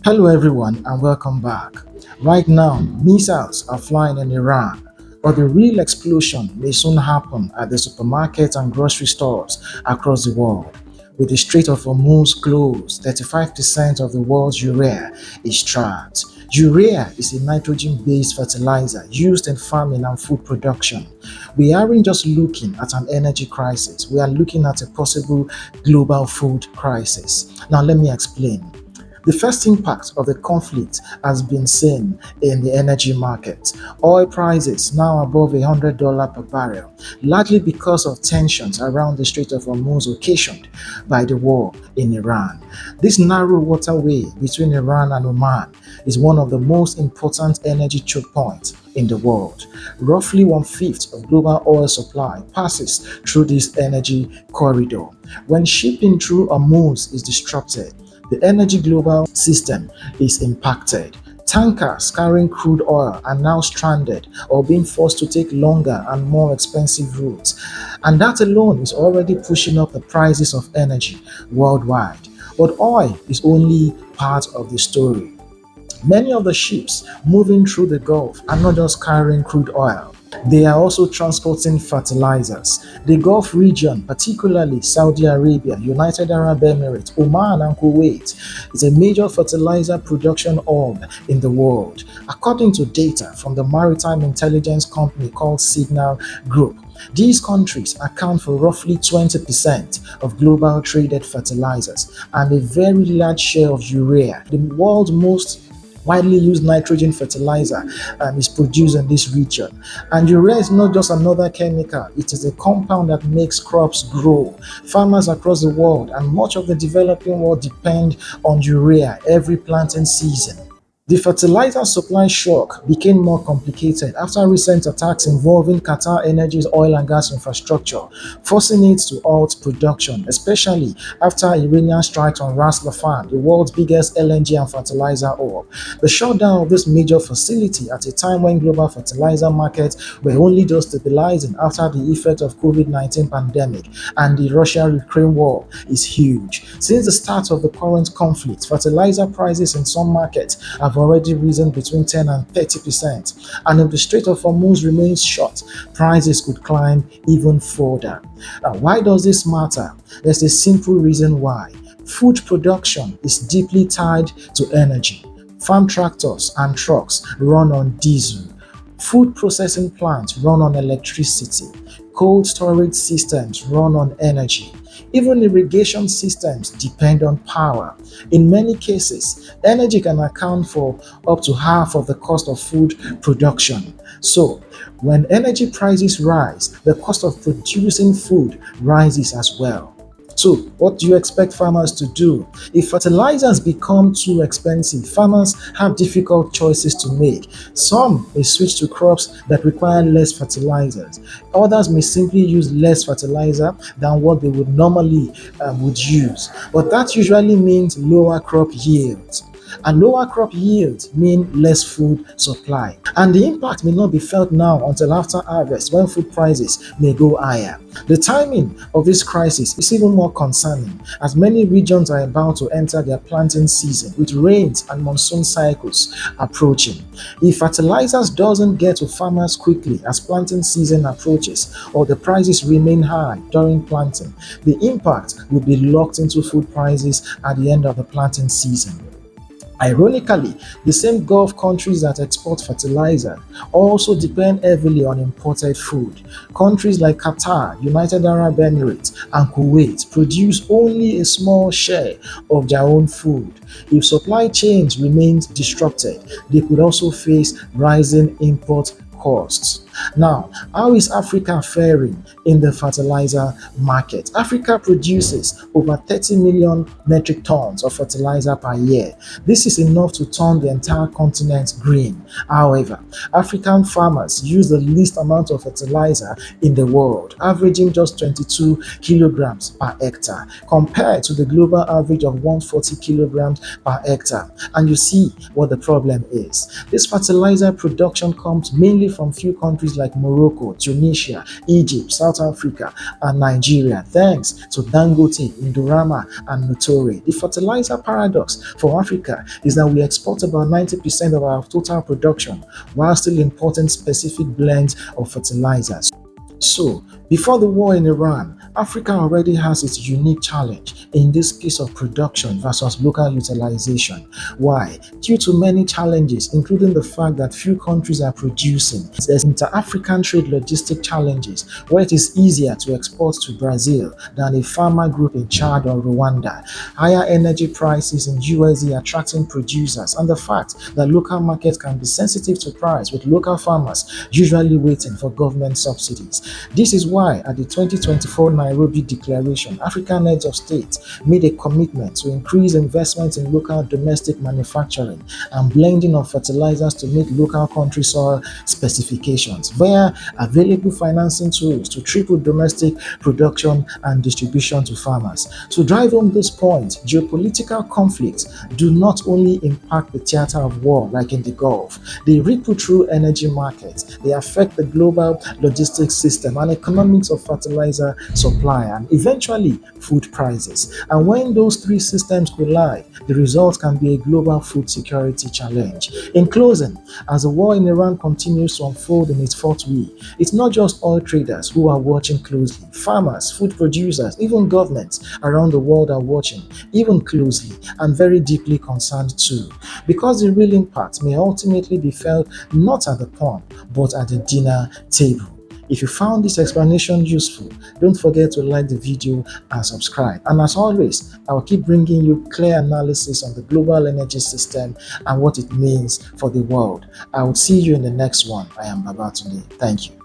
Hello, everyone, and welcome back. Right now, missiles are flying in Iran, but the real explosion may soon happen at the supermarkets and grocery stores across the world. With the Strait of Hormuz closed, 35% of the world's urea is trapped. Urea is a nitrogen based fertilizer used in farming and food production. We aren't just looking at an energy crisis, we are looking at a possible global food crisis. Now, let me explain. The first impact of the conflict has been seen in the energy market. Oil prices now above $100 per barrel, largely because of tensions around the Strait of Hormuz occasioned by the war in Iran. This narrow waterway between Iran and Oman is one of the most important energy choke points in the world. Roughly one-fifth of global oil supply passes through this energy corridor. When shipping through Hormuz is disrupted, the energy global system is impacted. Tankers carrying crude oil are now stranded or being forced to take longer and more expensive routes. And that alone is already pushing up the prices of energy worldwide. But oil is only part of the story. Many of the ships moving through the Gulf are not just carrying crude oil, they are also transporting fertilizers. The Gulf region, particularly Saudi Arabia, United Arab Emirates, Oman, and Kuwait, is a major fertilizer production hub in the world. According to data from the maritime intelligence company called Signal Group, these countries account for roughly 20% of global traded fertilizers and a very large share of urea, the world's most widely used nitrogen fertilizer, is produced in this region. And urea is not just another chemical, it is a compound that makes crops grow. Farmers across the world and much of the developing world depend on urea every planting season. The fertilizer supply shock became more complicated after recent attacks involving Qatar Energy's oil and gas infrastructure, forcing it to halt production, especially after Iranian strikes on Ras Laffan, the world's biggest LNG and fertilizer hub. The shutdown of this major facility at a time when global fertilizer markets were only just stabilizing after the effect of COVID-19 pandemic and the Russia-Ukraine war is huge. Since the start of the current conflict, fertilizer prices in some markets have already risen between 10 and 30%. And if the Strait of Hormuz remains shut, prices could climb even further. Now, why does this matter? There's a simple reason why. Food production is deeply tied to energy. Farm tractors and trucks run on diesel. Food processing plants run on electricity. Cold storage systems run on energy. Even irrigation systems depend on power. In many cases, energy can account for up to half of the cost of food production. So, when energy prices rise, the cost of producing food rises as well. So, what do you expect farmers to do? If fertilizers become too expensive, farmers have difficult choices to make. Some may switch to crops that require less fertilizers. Others may simply use less fertilizer than what they would normally would use. But that usually means lower crop yields. And lower crop yields mean less food supply. And the impact may not be felt now until after harvest when food prices may go higher. The timing of this crisis is even more concerning as many regions are about to enter their planting season with rains and monsoon cycles approaching. If fertilizers doesn't get to farmers quickly as planting season approaches or the prices remain high during planting, the impact will be locked into food prices at the end of the planting season. Ironically, the same Gulf countries that export fertilizer also depend heavily on imported food. Countries like Qatar, United Arab Emirates, and Kuwait produce only a small share of their own food. If supply chains remain disrupted, they could also face rising import costs. Now, how is Africa faring in the fertilizer market? Africa produces over 30 million metric tons of fertilizer per year. This is enough to turn the entire continent green. However, African farmers use the least amount of fertilizer in the world, averaging just 22 kilograms per hectare, compared to the global average of 140 kilograms per hectare. And you see what the problem is. This fertilizer production comes mainly from few countries countries like Morocco, Tunisia, Egypt, South Africa, and Nigeria, thanks to Dangote, Indorama, and Notori. The fertilizer paradox for Africa is that we export about 90% of our total production while still importing specific blends of fertilizers. So, before the war in Iran, Africa already has its unique challenge in this piece of production versus local utilization. Why? Due to many challenges, including the fact that few countries are producing. There's inter-African trade logistic challenges, where it is easier to export to Brazil than a farmer group in Chad or Rwanda. Higher energy prices in USD attracting producers, and the fact that local markets can be sensitive to price, with local farmers usually waiting for government subsidies. This is why at the 2024 Nairobi Declaration, African heads of state made a commitment to increase investment in local domestic manufacturing and blending of fertilizers to meet local country soil specifications via available financing tools to triple domestic production and distribution to farmers. To drive home this point, geopolitical conflicts do not only impact the theater of war like in the Gulf, they ripple through energy markets, they affect the global logistics system and economics of fertilizer supply and eventually food prices. And when those three systems collide, the result can be a global food security challenge. In closing, as the war in Iran continues to unfold in its fourth week, it's not just oil traders who are watching closely. Farmers, food producers, even governments around the world are watching even closely and very deeply concerned too. Because the real impact may ultimately be felt not at the pump, but at the dinner table. If you found this explanation useful, don't forget to like the video and subscribe. And as always, I will keep bringing you clear analysis on the global energy system and what it means for the world. I will see you in the next one. I am Babatunde. Thank you.